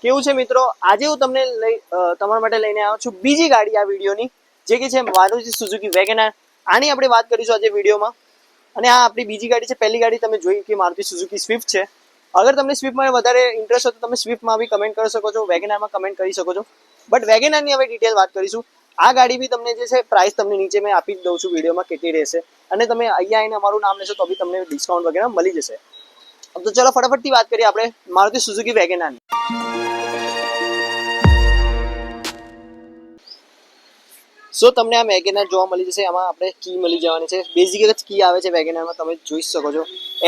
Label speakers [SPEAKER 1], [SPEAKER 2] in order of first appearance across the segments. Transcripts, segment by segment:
[SPEAKER 1] કેવું છે મિત્રો, આજે હું તમને તમારા માટે લઈને આવ્યો છું બીજી ગાડી આ વિડીયોની, જે કે છે મારુતિ સુઝુકી વેગેનાર. આની આપણે વાત કરીશું આજે વિડીયોમાં. અને આ આપણી બીજી ગાડી છે. પહેલી ગાડી તમે જોઈ કે મારુતિ સુઝુકી સ્વિફ્ટ છે. અગર તમને સ્વિફ્ટમાં વધારે ઇન્ટરેસ્ટ હોય તો તમે સ્વિફ્ટમાં બી કમેન્ટ કરી શકો છો, વેગેનારમાં કમેન્ટ કરી શકો છો. બટ વેગેનારની હવે ડિટેલ વાત કરીશું. આ ગાડી બી તમને જે છે પ્રાઇસ તમને નીચે મેં આપી જ દઉં છું વિડીયોમાં કેટલી રહેશે, અને તમે અહીંયા આવીને અમારું નામ લેશો તો બી તમને ડિસ્કાઉન્ટ વગેરે મળી જશે. તો ચલો ફટાફટથી વાત કરીએ આપણે મારુતિ સુઝુકી વેગેનારની. સો તમને આ વેગેનાર જોવા મળી જશે. આમાં આપણે કી મળી જવાની છે. બેઝિક જ કી આવે છે વેગેનારમાં, તમે જોઈ શકો છો.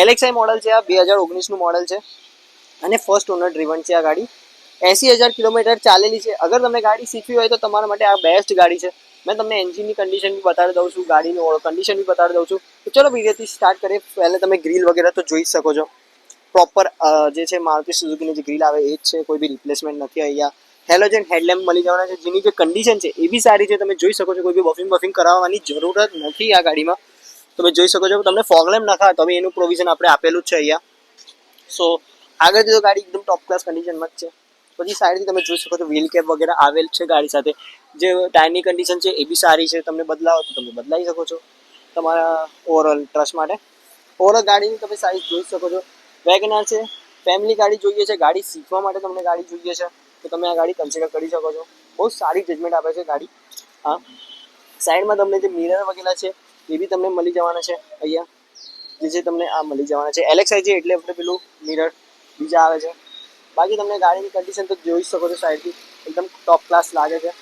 [SPEAKER 1] LXI મોડલ છે. આ 2019નું મોડલ છે અને ફર્સ્ટ ઓનર ડ્રીવન છે. આ ગાડી 80,000 કિલોમીટર ચાલેલી છે. અગર તમને ગાડી શીખવી હોય તો તમારા માટે આ બેસ્ટ ગાડી છે. મેં તમને એન્જિનની કન્ડિશન બી બતાવી દઉં છું, ગાડીની કન્ડિશન બી બતાવી દઉં છું. તો ચલો વિડીયોથી સ્ટાર્ટ કરીએ. પહેલાં તમે ગ્રીલ વગેરે તો જોઈ શકો છો. પ્રોપર જે છે મારુતિ સુઝુકીની જે ગ્રીલ આવે એ જ છે, કોઈ બી રિપ્લેસમેન્ટ નથી. અહીંયા હેલોજન હેડલેમ્પ મળી જવાના છે, જેની જે કન્ડિશન છે એ બી સારી છે. તમે જોઈ શકો છો, કોઈ બી બફિંગ કરાવવાની જરૂરત નથી આ ગાડીમાં. તમે જોઈ શકો છો. તમને ફોગલેમ્પ નખાય તો બી એનું પ્રોવિઝન આપણે આપેલું જ છે અહીંયા. સો આગળથી તો ગાડી એકદમ ટોપ ક્લાસ કન્ડિશનમાં જ છે. પછી સાઈડથી તમે જોઈ શકો છો વ્હીલ કેપ વગેરે આવેલ છે ગાડી સાથે. જે ટાયરની કન્ડિશન છે એ બી સારી છે. તમને બદલાવો તો તમે બદલાવી શકો છો તમારા ઓવરઓલ ટ્રસ્ટ માટે. ઓવરઓલ ગાડીની તમે સાઇઝ જોઈ શકો છો. વેગેનાર છે, ફેમિલી ગાડી જોઈએ છે, ગાડી શીખવા માટે તમને ગાડી જોઈએ છે તો તમે આ ગાડી કન્સિડર કરી શકો છો. બહુ સારી જજમેન્ટ આપે છે ગાડી. હા, સાઈડમાં તમને જે મિરર વગેરે છે એ બી તમને મળી જવાના છે. અહીંયા જે તમને આ મળી જવાના છે. LXI છે એટલે આપણે પેલું મિરર બીજા આવે છે. બાકી તમને ગાડીની કન્ડિશન તો જોઈ શકો છો, સાઈડથી એકદમ ટોપ ક્લાસ લાગે છે.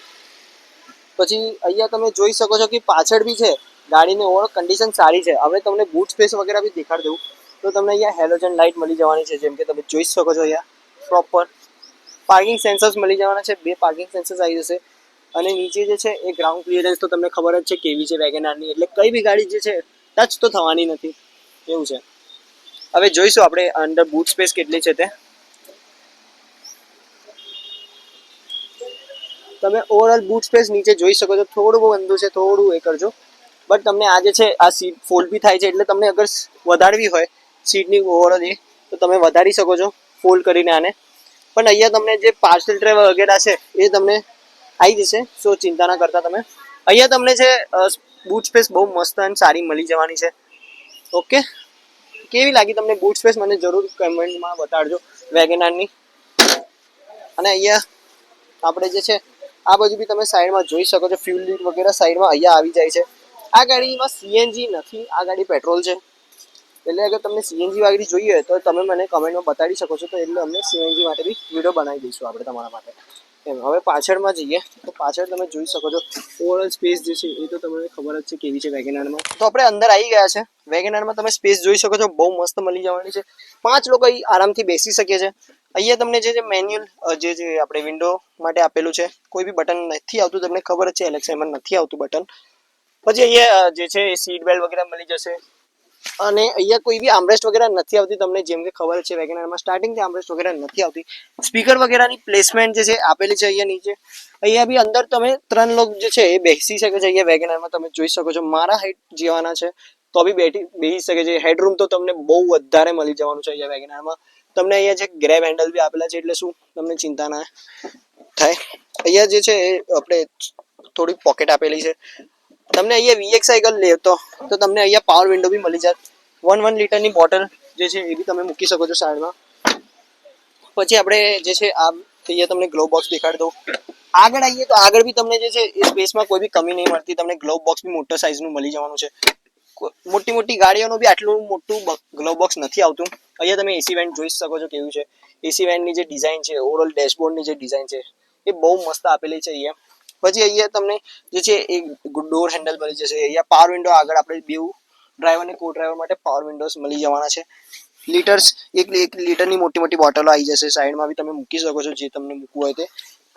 [SPEAKER 1] પછી અહીંયા તમે જોઈ શકો છો કે પાછળ બી છે ગાડીની ઓવરઓલ કન્ડિશન સારી છે. હવે તમને બૂટ સ્પેસ વગેરે બી દેખાડી દઉં તો તમને અહીંયા હેલોજન લાઇટ મળી જવાની છે. જેમ કે તમે જોઈ શકો છો અહીંયા પ્રોપર પાર્કિંગ સેન્સર્સ મળી જવાના છે. 2 પાર્કિંગ સેન્સર્સ આવી જશે. અને નીચે જે છે એ ગ્રાઉન્ડ ક્લિયરન્સ તો તમને ખબર જ છે કેવી છે વેગેનારની, એટલે કઈ બી ગાડી જે છે ટચ તો થવાની નથી એવું છે. હવે જોઈશું આપણે અંદર બૂટ સ્પેસ કેટલી છે તે. તમે ઓવરઓલ બૂટ સ્પેસ નીચે જોઈ શકો છો. થોડું બહુ અંધું છે, થોડું એ કરજો. બટ તમને આ જે છે આ સીટ ફોલ્ડ બી થાય છે, એટલે તમને અગર વધારવી હોય સીટની ઓવરઓલ એ તો તમે વધારી શકો છો ફોલ્ડ કરીને આને. પણ અહીંયા તમને જે પાર્સલ ટ્રે વગેરે છે એ તમને આવી જશે. સો ચિંતા ના કરતા તમે. અહીંયા તમને છે બૂટ સ્પેસ બહુ મસ્ત અને સારી મળી જવાની છે. ઓકે, કેવી લાગી તમને બૂટ સ્પેસ મને જરૂર કમેન્ટમાં બતાડજો વેગેનારની. અને અહીંયા આપણે જે છે આ બાજુ બી તમે સાઈડમાં જોઈ શકો છો. ફ્યુલ લીડ વગેરે સાઈડમાં અહીંયા આવી જાય છે. આ ગાડીમાં CNG નથી, આ ગાડી પેટ્રોલ છે. એટલે અગર તમને CNG ગાડી જોઈએ તો તમે મને કમેન્ટમાં બતાવી શકો છો, તો એટલે અમને CNG માટે બી વિડીયો બનાવી દઈશું આપણે તમારા માટે. એમ હવે પાછળમાં જઈએ તો પાછળ તમે જોઈ શકો છો ઓવરઓલ સ્પેસ જે છે એ તો તમને ખબર જ છે કેવી છે વેગેનારમાં. તો આપણે અંદર આવી ગયા છે. વેગેનારમાં તમે સ્પેસ જોઈ શકો છો, બહુ મસ્ત મળી જવાની છે. 5 લોકો અહીં આરામથી બેસી શકે છે. અહીંયા તમને જે મેન્યુઅલ જે આપણે વિન્ડો માટે આપેલું છે, કોઈ બી બટન નથી આવતું, તમને ખબર જ છે LXI-માં નથી આવતું બટન. પછી અહીંયા જે છે એ સીટ બેલ્ટ વગેરે મળી જશે. અને અહીંયા કોઈ બી આર્મરેસ્ટ વગેરે નથી આવતી, તમને જેમ કે ખબર છે વેગેનારમાં સ્ટાર્ટિંગથી આર્મરેસ્ટ વગેરે નથી આવતી. સ્પીકર વગેરેની પ્લેસમેન્ટ જે છે આપેલી છે અહીંયા નીચે. અહીંયા બી અંદર તમે 3 લોકો જે છે એ બેસી શકે છે. અહીંયા વેગેનારમાં તમે જોઈ શકો છો મારા હાઈટ જેવાના છે તો બી બેસી શકે છે. હેડરૂમ તો તમને બહુ વધારે મળી જવાનું છે અહીંયા વેગેનારમાં. તમને અહીંયા જે ગ્રેબ હેન્ડલ બી આપેલા છે, એટલે શું તમને ચિંતા ના થાય. અહીંયા જે છે એ આપણે થોડી પોકેટ આપેલી છે. તમને અહીંયા VX સાયકલ લેતો તો તમને અહીંયા પાવર વિન્ડો બી મળી જાય. 1 લીટરની બોટલ જે છે એ બી તમે મૂકી શકો છો સાઈડમાં. પછી આપણે જે છે આ અહીંયા તમને ગ્લોવ બોક્સ દેખાડી દઉં. આગળ આવીએ તો આગળ બી તમને જે છે એ સ્પેસમાં કોઈ બી કમી નહીં મળતી. તમને ગ્લોવ બોક્સ બી મોટા સાઇઝનું મળી જવાનું છે. મોટી ગાડીઓનું બી આટલું મોટું ગ્લોવ બોક્સ નથી આવતું. અહીંયા તમે AC વેન્ટ જોઈ શકો છો કેવું છે. AC વેન્ટની જે ડિઝાઇન છે, ઓવરઓલ ડેશબોર્ડની જે ડિઝાઇન છે એ બહુ મસ્ત આપેલી છે અહીંયા. પછી અહીંયા તમને જે છે એ ડોર હેન્ડલ મળી જશે. અહીંયા પાવર વિન્ડો આગળ આપણે બેવ ડ્રાઈવર અને કો ડ્રાઈવર માટે પાવર વિન્ડોઝ મળી જવાના છે. લીટર્સ 1 લીટરની મોટી બોટલો આવી જશે. સાઈડમાં બી તમે મૂકી શકો છો જે તમને મૂકવું હોય તે.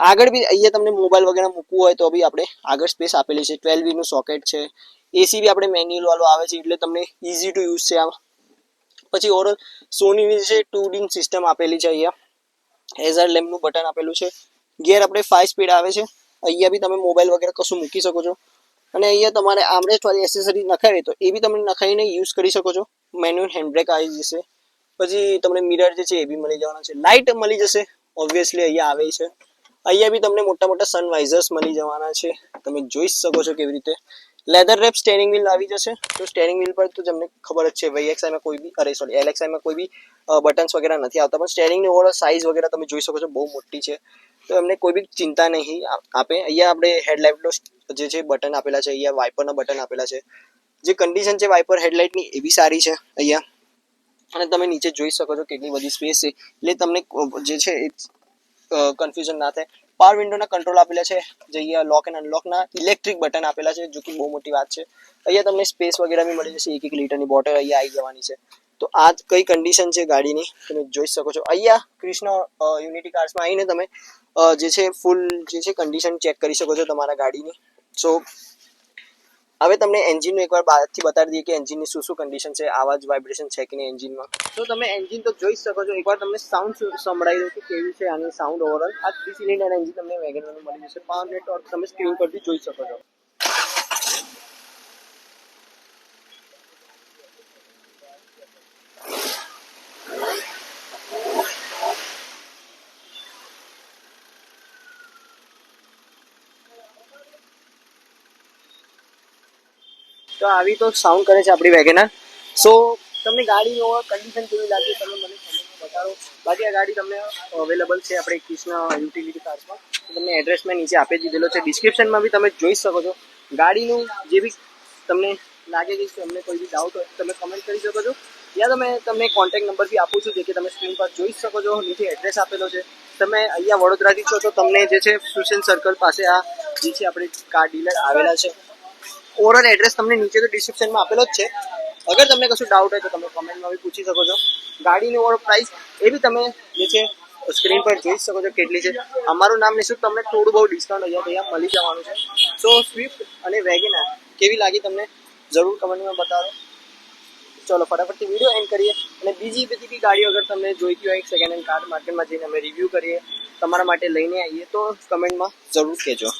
[SPEAKER 1] આગળ બી અહીંયા તમને મોબાઈલ વગેરે મૂકવું હોય તો બી આપણે આગળ સ્પેસ આપેલી છે. 12V નું સોકેટ છે. AC બી આપણે મેન્યુઅલ વાળો આવે છે, એટલે તમને ઇઝી ટુ યુઝ છે આ. પછી ઓવરઓલ સોનીની જે 2D સિસ્ટમ આપેલી છે. અહીંયા હેઝાર્ડ લેમ્પનું બટન આપેલું છે. ગિયર આપણે 5 સ્પીડ આવે છે. અહીંયા બી તમે મોબાઈલ વગેરે કશું મૂકી શકો છો. અને અહીંયા તમારે આર્મરેસ્ટ વાળી એસેસરી નખાવી તો એ બી તમે નખાવીને યુઝ કરી શકો છો. મેન્યુઅલ હેન્ડબ્રેક આવી જશે. પછી તમને મિરર જે છે એ બી મળી જવાના છે. લાઇટ મળી જશે ઓબ્વિયસલી અહીંયા આવે છે. અહીંયા બી તમને મોટા મોટા સનવાઇઝર્સ મળી જવાના છે, તમે જોઈ શકો છો કેવી રીતે. લેધર રેપ સ્ટેરિંગ વ્હીલ આવી જશે. તો સ્ટેરિંગ વ્હીલ પર તો તમને ખબર જ છે VXI માં કોઈ બી LXI માં કોઈ બી બટન્સ વગેરે નથી આવતા, પણ સ્ટેરિંગની ઓવરઓલ સાઇઝ વગેરે તમે જોઈ શકો છો બહુ મોટી છે, તો એમને કોઈ બી ચિંતા નહીં આપે. અહીંયા આપણે હેડલાઇટનો જે છે બટન આપેલા છે, અહીંયા વાઇપરના બટન આપેલા છે. જે કન્ડિશન છે વાઇપર હેડલાઇટની એ બી સારી છે અહીંયા. અને તમે નીચે જોઈ શકો છો કેટલી બધી સ્પેસ છે, એટલે તમને જે છે એ કન્ફ્યુઝન ના થાય. પાવર વિન્ડોના કંટ્રોલ આપેલા છે, જે અહીંયા લોક એન્ડ અનલોકના ઇલેક્ટ્રિક બટન આપેલા છે, જો કે બહુ મોટી વાત છે. અહીંયા તમને સ્પેસ વગેરે બી મળી જશે, 1 લીટરની બોટલ અહીંયા આવી જવાની છે. તો આ કઈ કન્ડિશન છે ગાડીની તમે જોઈ શકો છો. અહીંયા કૃષ્ણ યુનિટી કાર્સમાં આવીને તમે જે છે ફૂલ જે છે કન્ડિશન ચેક કરી શકો છો તમારા ગાડીની. સો હવે તમને એન્જિનનું એકવાર બહારથી બતાવી દઈએ કે એન્જિનની શું કન્ડિશન છે, આવાજ વાઇબ્રેશન છે કે નહીં એન્જિનમાં. તો તમે એન્જિન તો જોઈ શકો છો. એકવાર તમને સાઉન્ડ સંભળાવી દઉં કે કેવી છે આની સાઉન્ડ ઓવરઓલ. આ 3 સિલિન્ડર એન્જિન તમને વેગનરનું મળી જશે. 500 ટોર્ક તમે સ્ક્રીન પરથી જોઈ શકો છો. તો આવી તો સાઉન્ડ કરે છે આપણી વેગેનર. સો તમને ગાડીની ઓવર કન્ડિશન કેવી લાગી તમે મને કમેન્ટમાં બતાવો. બાકી આ ગાડી તમને અવેલેબલ છે આપણે કૃષ્ણ યુટિલિટી કાર્સમાં. તમને એડ્રેસ મેં નીચે આપી દીધેલો છે, ડિસ્ક્રિપ્શનમાં બી તમે જોઈ શકો છો. ગાડીનું જે બી તમને લાગે કે તમને કોઈ બી ડાઉટ હોય તમે કમેન્ટ કરી શકો છો, યા તમે તમને કોન્ટેક્ટ નંબર બી આપું છું, જે કે તમે સ્ક્રીન પર જોઈ શકો છો. નીચે એડ્રેસ આપેલો છે. તમે અહીંયા વડોદરાથી છો તો તમને જે છે સુશેન સર્કલ પાસે આ જે છે આપણે કાર ડીલર આવેલા છે. ઓવરઓલ એડ્રેસ તમને નીચે તો ડિસ્ક્રિપ્શનમાં આપેલો જ છે. અગર તમને કશું ડાઉટ હોય તો તમે કમેન્ટમાં બી પૂછી શકો છો. ગાડીની ઓવર પ્રાઇસ એ બી તમે જે છે સ્ક્રીન પર જોઈ શકો છો કેટલી છે. અમારું નામ લેશું તમને થોડું બહુ ડિસ્કાઉન્ટ અહીંયા મળી જવાનું છે. સો સ્વિફ્ટ અને વેગેનર કેવી લાગી તમને જરૂર કમેન્ટમાં બતાવો. ચલો ફટાફટથી વિડીયો એન્ડ કરીએ. અને બીજી બધી બી ગાડીઓ અગર તમને જોઈતી હોય સેકન્ડ હેન્ડ કાર માર્કેટમાં જઈને અમે રિવ્યૂ કરીએ, તમારા માટે લઈને આવીએ, તો કમેન્ટમાં જરૂર કહેજો.